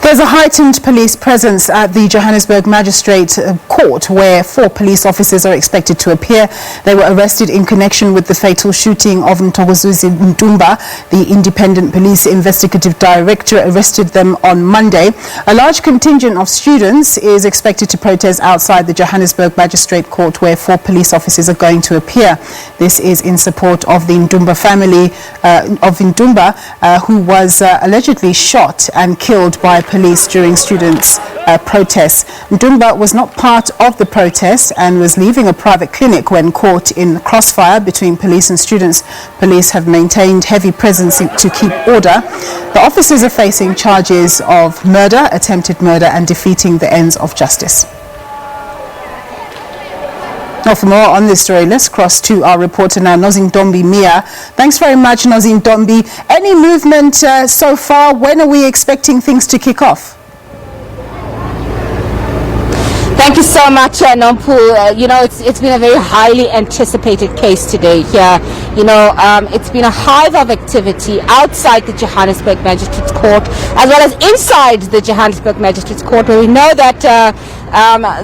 There's a heightened police presence at the Johannesburg Magistrate court where 4 police officers are expected to appear. They were arrested in connection with the fatal shooting of Mthokozisi Ntumba. The Independent Police Investigative Directorate arrested them on Monday. A large contingent of students is expected to protest outside the Johannesburg Magistrate court where 4 police officers are going to appear. This is in support of the Ntumba family who was allegedly shot and killed by police during students' protests. Ntumba was not part of the protest and was leaving a private clinic when caught in crossfire between police and students. Police have maintained heavy presence to keep order. The officers are facing charges of murder, attempted murder and defeating the ends of justice. Now, for more on this story, let's cross to our reporter now, Nozintombi Miya. Thanks very much, Nozintombi. Any movement so far? When are we expecting things to kick off? Thank you so much, Nompu. It's been a very highly anticipated case today here. It's been a hive of activity outside the Johannesburg Magistrates Court as well as inside the Johannesburg Magistrates Court, where we know that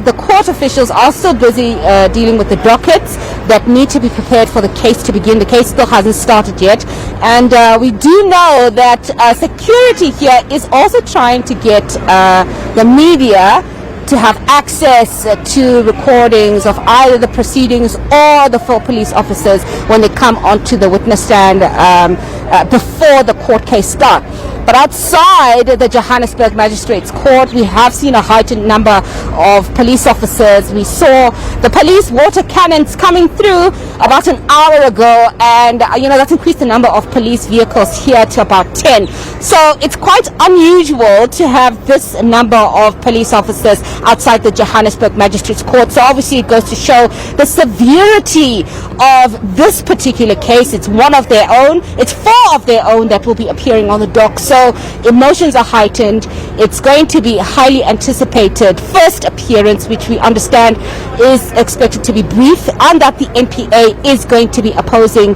the court officials are still busy dealing with the dockets that need to be prepared for the case to begin. The case still hasn't started yet, and we do know that security here is also trying to get the media to have access to recordings of either the proceedings or the 4 police officers when they come onto the witness stand before the court case starts. But outside the Johannesburg Magistrates Court, we have seen a heightened number of police officers. We saw the police water cannons coming through about an hour ago, and that's increased the number of police vehicles here to about 10. So it's quite unusual to have this number of police officers outside the Johannesburg Magistrates Court. So obviously it goes to show the severity of this particular case. It's one of their own. It's 4 of their own that will be appearing on the dock. So emotions are heightened. It's going to be a highly anticipated first appearance, which we understand is expected to be brief, and that the NPA is going to be opposing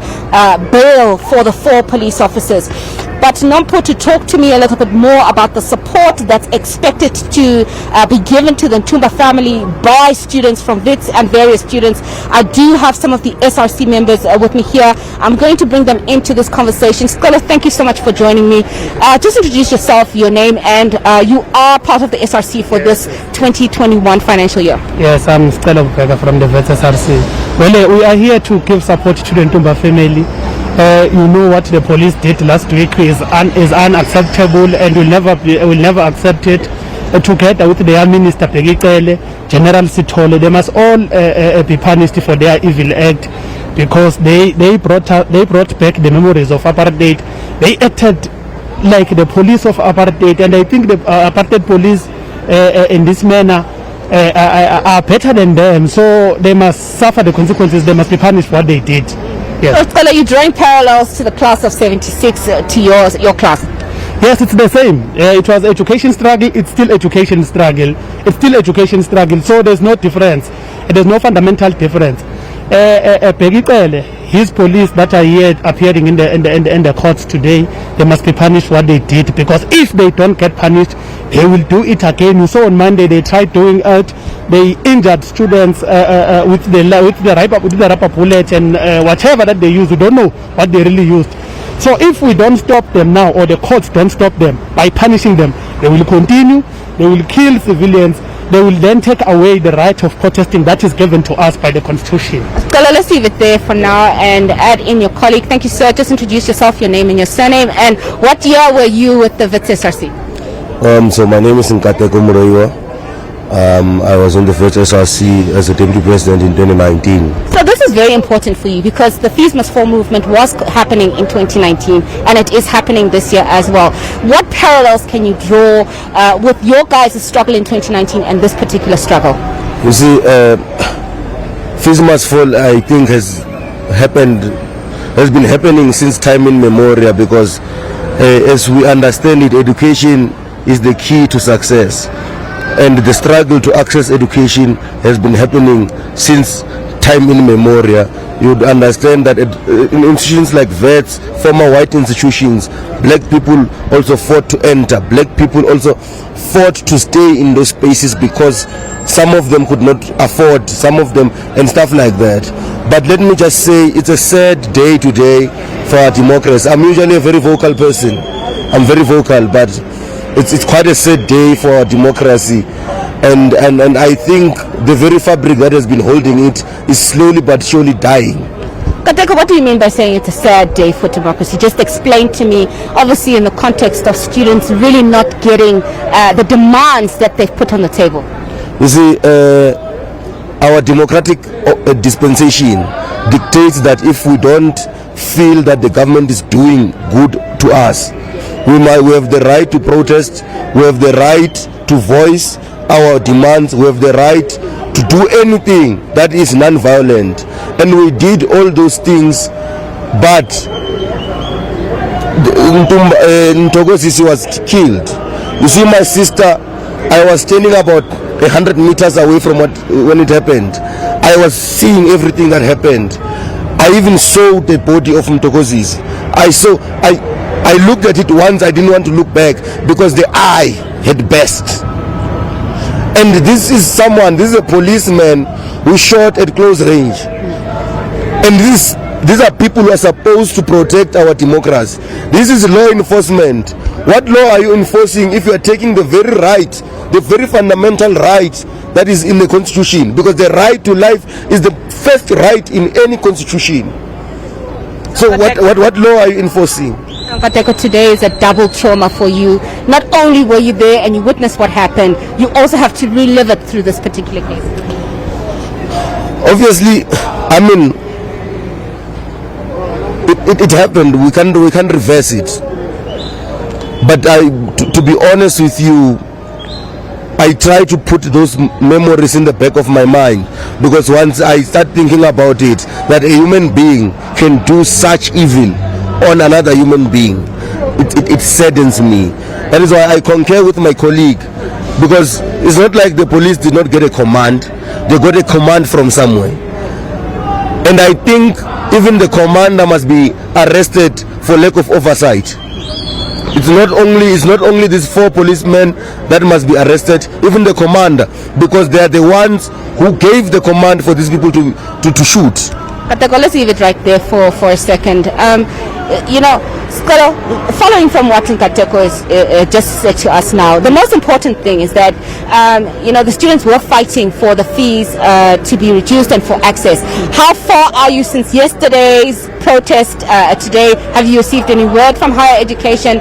bail for the 4 police officers. But Nompo, to talk to me a little bit more about the support that's expected to be given to the Ntumba family by students from Wits and various students, I do have some of the SRC members with me here. I'm going to bring them into this conversation. Scholar, thank you so much for joining me. Just introduce yourself, your name, and you are part of the SRC for this 2021 financial year. Yes, I'm Scholar from the Wits SRC. Well, we are here to give support to the Ntumba family. You know what the police did last week is unacceptable, and will never accept it. Together with their minister General Sithole, they must all be punished for their evil act, because they brought back the memories of apartheid. They acted like the police of apartheid, and I think the apartheid police in this manner are better than them, so they must suffer the consequences. They must be punished for what they did. Yes. So, are you drawing parallels to the class of 76 to your class? Yes, it's the same. It was education struggle. It's still education struggle. It's still education struggle. So there's no difference. There's no fundamental difference. His police that are here appearing in the courts today, they must be punished for what they did, because if they don't get punished, they will do it again. You saw on Monday they tried doing it. They injured students with the rubber bullet and whatever that they used. We don't know what they really used. So if we don't stop them now, or the courts don't stop them by punishing them, they will continue. They will kill civilians. They will then take away the right of protesting that is given to us by the Constitution. Scholar, let's leave it there for now and add in your colleague. Thank you, sir. Just introduce yourself, your name and your surname, and what year were you with the Wits SRC? So my name is Mthokozisi. I was in the Wits SRC as a deputy president in 2019. So this is very important for you, because the Fees Must Fall movement was happening in 2019 and it is happening this year as well. What parallels can you draw with your guys' struggle in 2019 and this particular struggle? You see, Fees Must Fall, I think, has been happening since time immemorial, because as we understand it, education is the key to success. And the struggle to access education has been happening since time in memoria, you'd understand that in institutions like Wits, former white institutions, black people also fought to enter. Black people also fought to stay in those spaces because some of them could not afford, some of them, and stuff like that. But let me just say, it's a sad day today for our democracy. I'm usually a very vocal person. I'm very vocal, but it's quite a sad day for our democracy. And I think the very fabric that has been holding it is slowly but surely dying. Kateko, what do you mean by saying it's a sad day for democracy? Just explain to me, obviously in the context of students really not getting the demands that they've put on the table. You see, our democratic dispensation dictates that if we don't feel that the government is doing good to us, we have the right to protest, we have the right to voice our demands, we have the right to do anything that is non-violent, and we did all those things. But Mthokozisi was killed. You see, my sister, I was standing about 100 meters away from when it happened. I was seeing everything that happened. I even saw the body of Mthokozisi. I looked at it once. I didn't want to look back because the eye had burst. And this is a policeman who shot at close range. And these are people who are supposed to protect our democracy. This is law enforcement. What law are you enforcing if you are taking the very right, the very fundamental right that is in the Constitution? Because the right to life is the first right in any Constitution. So what law are you enforcing? Kateko, today is a double trauma for you. Not only were you there and you witnessed what happened, you also have to relive it through this particular case. Obviously, I mean, it happened. We can't reverse it. But to be honest with you, I try to put those memories in the back of my mind, because once I start thinking about it, that a human being can do such evil on another human being, it saddens me. That is why I concur with my colleague, because it's not like the police did not get a command. They got a command from somewhere, and I think even the commander must be arrested for lack of oversight. It's not only these 4 policemen that must be arrested, even the commander, because they are the ones who gave the command for these people to shoot. Kateko, let's leave it right there for a second. You know, following from what Kateko is just said to us now, the most important thing is that the students were fighting for the fees to be reduced and for access. How far are you since yesterday's protest today? Have you received any word from higher education?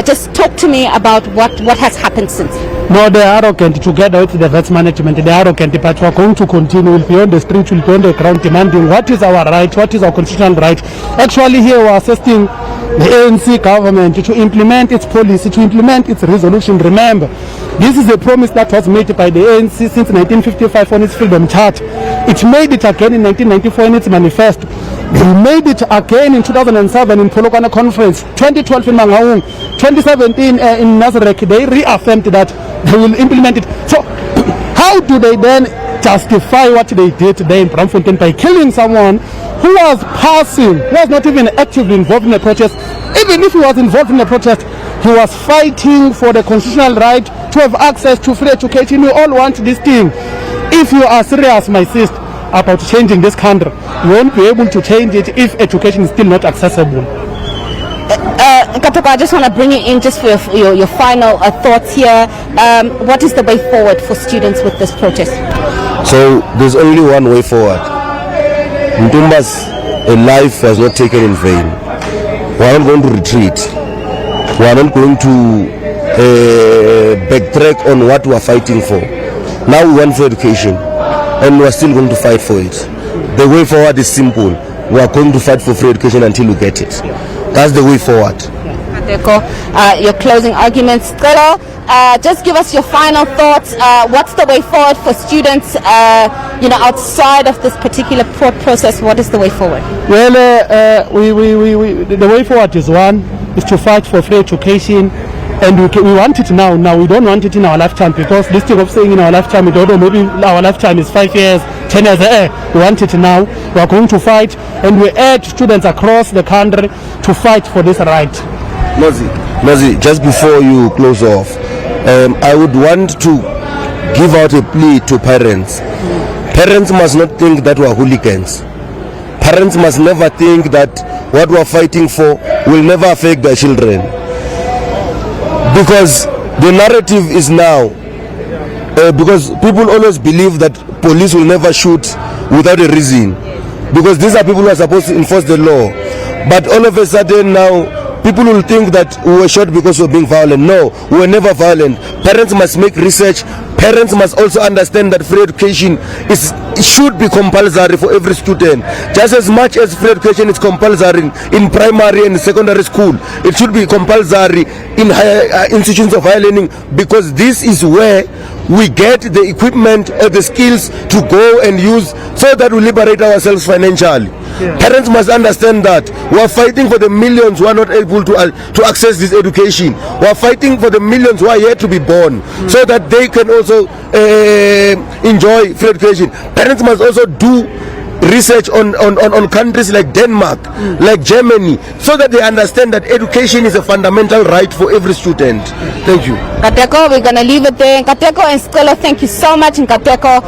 Just talk to me about what has happened since. No, they are arrogant together with the Wits management. They are arrogant, but we are going to continue. We'll be on the street, we'll be on the ground demanding what is our right, what is our constitutional right. Actually, here we are assisting the ANC government to implement its policy, to implement its resolution. Remember, this is a promise that was made by the ANC since 1955 on its Freedom Charter. It made it again in 1994 in its manifesto. They made it again in 2007 in Polokwane Conference, 2012 in Mangaung, 2017 in Nazareth. They reaffirmed that they will implement it. So how do they then justify what they did today in Braamfontein by killing someone who was passing, who was not even actively involved in the protest? Even if he was involved in the protest, he was fighting for the constitutional right to have access to free education. We all want this thing. If you are serious, my sister, about changing this country, you won't be able to change it if education is still not accessible. Kateko, I just want to bring you in just for your final thoughts here. What is the way forward for students with this protest? So there's only one way forward. Ntumba's life was not taken in vain. We are not going to retreat. We are not going to backtrack on what we are fighting for. Now we want for education, and we are still going to fight for it. The way forward is simple. We are going to fight for free education until we get it. That's the way forward. Your closing arguments, just give us your final thoughts. What's the way forward for students, outside of this particular process? What is the way forward? Well, the way forward is one, is to fight for free education. and we want it now. Now we don't want it in our lifetime, because this thing of saying in our lifetime, we don't know, maybe our lifetime is 5 years, 10 years. We want it now. We are going to fight, and we urge students across the country to fight for this right. Nozi, just before you close off, I would want to give out a plea to parents. Parents must not think that we are hooligans. Parents must never think that what we are fighting for will never affect their children. Because the narrative is now, because people always believe that police will never shoot without a reason, because these are people who are supposed to enforce the law. But all of a sudden now, people will think that we were shot because we were being violent. No, we were never violent. Parents must make research. Parents must also understand that free education should be compulsory for every student. Just as much as free education is compulsory in primary and secondary school, it should be compulsory in higher institutions of higher learning, because this is where we get the equipment and the skills to go and use, so that we liberate ourselves financially. Yeah. Parents must understand that we are fighting for the millions who are not able to access this education. We are fighting for the millions who are yet to be born, so that they can also enjoy free education. Parents must also do research on countries like Denmark, like Germany, so that they understand that education is a fundamental right for every student. Thank you. Nkateko, we're going to leave it there. Nkateko and Skolo, thank you so much. Nkateko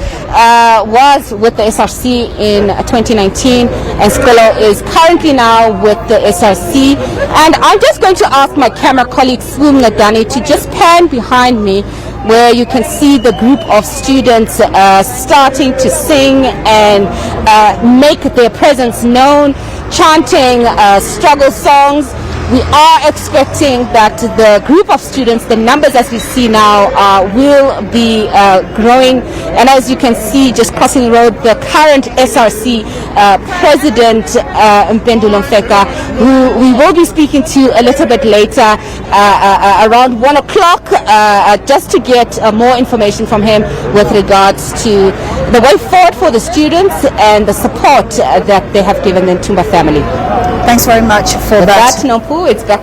was with the SRC in 2019, and Skolo is currently now with the SRC. And I'm just going to ask my camera colleague, Swoom Ngadani, to just pan behind me, where you can see the group of students starting to sing and make their presence known, chanting struggle songs. We are expecting that the group of students, the numbers as we see now, will be growing. And as you can see, just crossing the road, the current SRC President Mpendulo Mfeka, who we will be speaking to a little bit later, around 1 o'clock, just to get more information from him with regards to the way forward for the students and the support that they have given the Ntumba family. Thanks very much for that. Nompu, it's back.